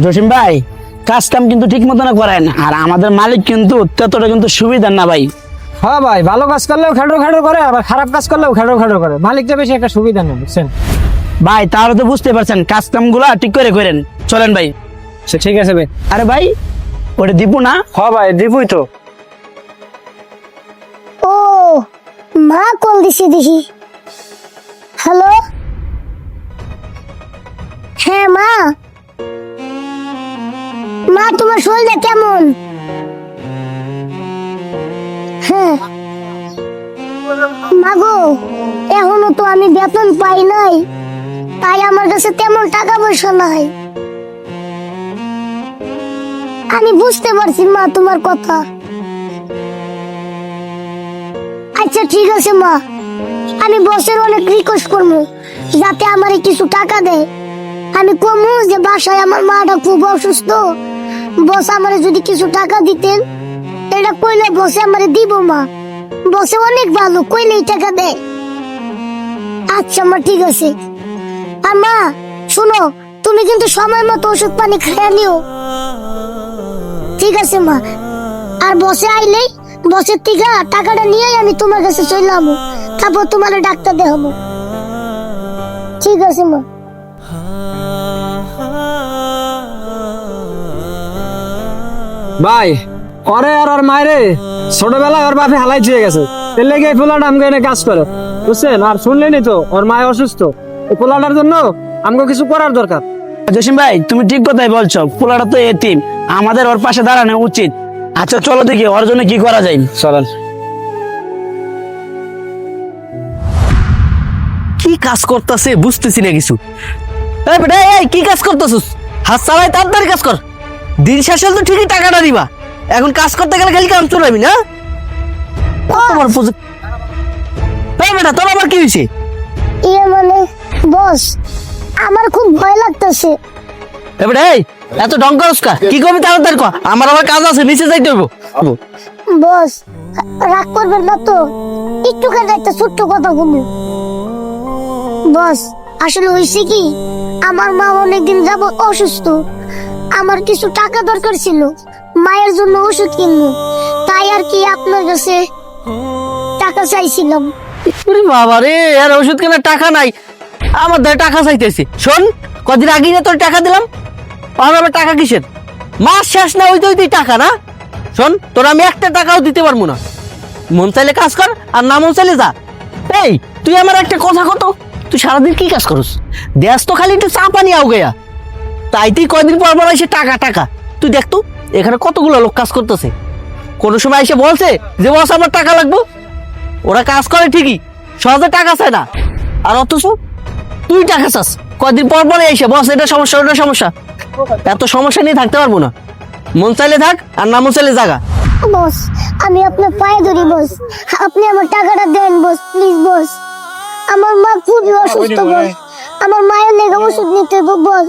জসিম ভাই, কাজ কাম কিন্তু ঠিক মতো না করেন, আর আমাদের মালিক কিন্তু ততটা কিন্তু সুবিধা না ভাই। হ্যাঁ ভাই, ভালো কাজ করলেও খাটো খাটো করে, আবার খারাপ কাজ করলেও খাটো খাটো করে। মালিকটা বেশি একটা সুবিধা নেই, বুঝছেন ভাই তাহলে তো বুঝতে পারছেন, কাজ কাম গুলা ঠিক করে করেন। চলেন ভাই। সে ঠিক আছে ভাই। আরে ভাই, ওটা দীপু না? হ্যাঁ ভাই, দিবই তো। ও মা কল দিছি দেখি। হ্যালো, হ্যাঁ মা। মা তোমার শরীরটা কেমন? হ্যাঁ মা গো, এখনো তো আমি বেতন পাই নাই, তাই আমার কাছে তেমন টাকা পয়সা নাই। আমি বুঝতে পারছি মা তোমার কথা। আচ্ছা ঠিক আছে মা, আমি বসের অনেক রিকোয়েস্ট করবো যাতে আমারে কিছু টাকা দেয়। আমি কমু যে বাসায় আমার মাটা খুব অসুস্থ, বস আমারে যদি কিছু টাকা দিতেন, এটা কইলে বসে আমারে দিব মা। বসে অনেক ভালো, কইলেই টাকা দেয়। আচ্ছা মা ঠিক আছে। আর মা শুনো, তুমি কিন্তু সময় মতো ওষুধ পানি খেয়ে নিও, ঠিক আছে মা? আর বসে আইলেই বসের থেকে টাকাটা নিয়ে আমি তোমার কাছে চলে যাবো, তারপর তোমার ডাক্তার দেখাবো, ঠিক আছে মা? ভাই, ওরে আর ওর মায়েরে ছোটবেলায় ওর বাপে হালাই ছুঁয়ে গেছে, এর লেগে এই পোলাটা আমাকে এনে কাজ করে, বুঝছেন? আর শুনলেনি তো, ওর মায় অসুস্থ। এই পোলাটার জন্য আমাকে কিছু করার দরকার। জসিম ভাই, তুমি ঠিক কথাই বলছো, পোলাটা তো এতিম, আমাদের ওর পাশে দাঁড়ানো উচিত। আচ্ছা চলো দেখি ওর জন্য কি করা যায়। চলেন। কি কাজ করতেছে বুঝতেছি না কিছু। এই বেটা, এই কি কাজ করতেছিস? হাত চালাই তাড়াতাড়ি কাজ কর, দিন শেষ হলে তো ঠিকই টাকাটা দিবা। এখন কাজ করতে গেলে খালি কাম চলাবি না? তোমার এই বেটা, তোর আবার কি হয়েছে? ইয়ে মানে বস, আমার খুব ভয় লাগতেছে। এই বেটা, এই এত ঢং করস কা? কি করবি তাড়াতাড়ি কর, আমার আবার কাজ আছে, নিচে যাইতে হইব। বস রাগ করবেন না তো, একটুখানি একটা ছোট্ট কথা বলবো। বস আসলে হয়েছে কি, আমার মা অনেকদিন যাবত অসুস্থ, আমার কিছু টাকা দরকার ছিল মায়ের জন্য ওষুধ কিনবো, তাই আর কি আপনার কাছে টাকা চাইছিলাম। ওরে বাবা রে, আর ওষুধ কেনার টাকা নাই, আমার দ্বারা টাকা চাইতেছি। শোন, কদিন আগে না তোর টাকা দিলাম, আর আবার টাকা কিসের? মাস শেষ না হইতে হইতেই টাকা না? শোন, তোর আমি একটা টাকাও দিতে পারবো না। মন চাইলে কাজ কর, আর না মন চাইলে যা। এই তুই আমার একটা কথা কত, তুই সারাদিন কি কাজ করস? দেশ তো খালি একটু চা পানি আও গেয়া, তাই তুই কয়দিন পর পর এসে টাকা টাকা। তুই দেখ তো এখানে কতগুলো লোক কাজ করতেছে, কোনো সময় এসে বলছে যে বস আমার টাকা লাগবো? ওরা কাজ করে ঠিকই, সহজে টাকা চায় না, আর অথচ তুই টাকা চাস কয়দিন পর পরে এসে বস এটা সমস্যা ওটা সমস্যা। এত সমস্যা নিয়ে থাকতে পারবো না, মন চাইলে থাক আর না মন চাইলে জাগা। বস আমি আপনার পায়ে ধরি বস, আপনি আমার টাকাটা দেন বস, প্লিজ বস। আমার মা খুবই অসুস্থ বস, আমার মায়ের লেগে ওষুধ নিতে হবে বস,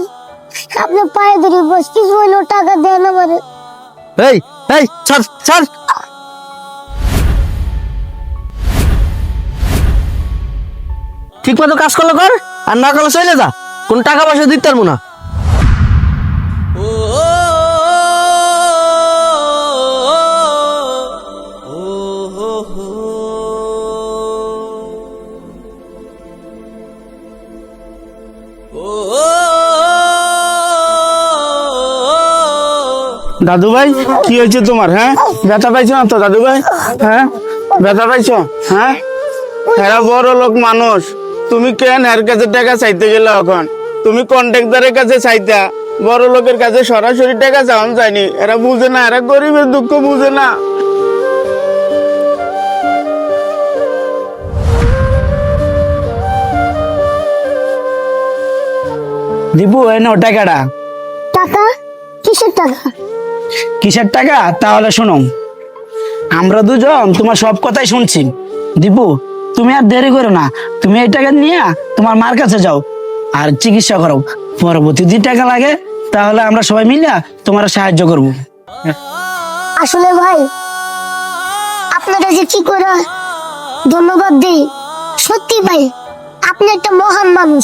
আপনার পায়ে ধরি বস, কিছু হইলেও টাকা দেন আমারে। এই এই ছাড় ছাড়, ঠিক মতো কাজ করলে কর, আর না করলে চলে যা, কোন টাকা পয়সা দিতে পারবো না। দাদু ভাই, কি হয়েছে তোমার? হ্যাঁ, ব্যথা পাইছো না তো দাদু ভাই? হ্যাঁ, ব্যথা পাইছো? হ্যাঁ, এরা বড় লোক মানুষ, তুমি কেন এর কাছে টাকা চাইতে গেলে? এখন তুমি কন্ট্রাক্টরের কাছে চাইতা, বড় লোকের কাছে সরাসরি টাকা চাওয়ান যায়নি। এরা বুঝে না, এরা গরিবের দুঃখ বুঝে না। দীপু, এনে টাকাটা। টাকা? কিসের টাকা? কিসের টাকা? তাহলে শোনো, আমরা দুজন তোমার সব কথাই শুনছি। দীপু, তুমি আর দেরি করো না, তুমি এই টাকা নিয়ে তোমার মার কাছে যাও আর চিকিৎসা করো। পরবর্তী যদি টাকা লাগে তাহলে আমরা সবাই মিলে তোমার সাহায্য করবো। আসলে ভাই আপনারা যে কি করে ধন্যবাদ দেই, সত্যি ভাই আপনি একটা মহান মানুষ।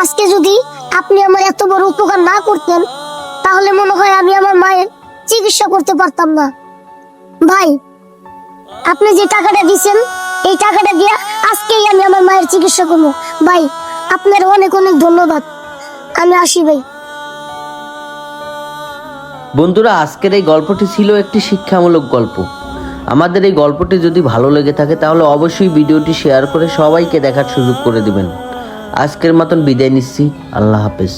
আজকে যদি আপনি আমার এত বড় উপকার না করতেন তাহলে মনে হয় আমি আমার মায়ের চিকিৎসা করতে পারতাম না। ভাই, আপনি যে টাকাটা দিয়েছেন এই টাকাটা দিয়ে আজকেই আমি আমার মায়ের চিকিৎসা করবো। ভাই, আপনার অনেক অনেক ধন্যবাদ। আমি আসি ভাই। বন্ধুরা, আজকের এই গল্পটি ছিল একটি শিক্ষামূলক গল্প। আমাদের এই গল্পটি যদি ভালো লেগে থাকে তাহলে অবশ্যই ভিডিওটি শেয়ার করে সবাইকে দেখার সুযোগ করে দিবেন। আজকের মতন বিদায় নিচ্ছি। আল্লাহ হাফেজ।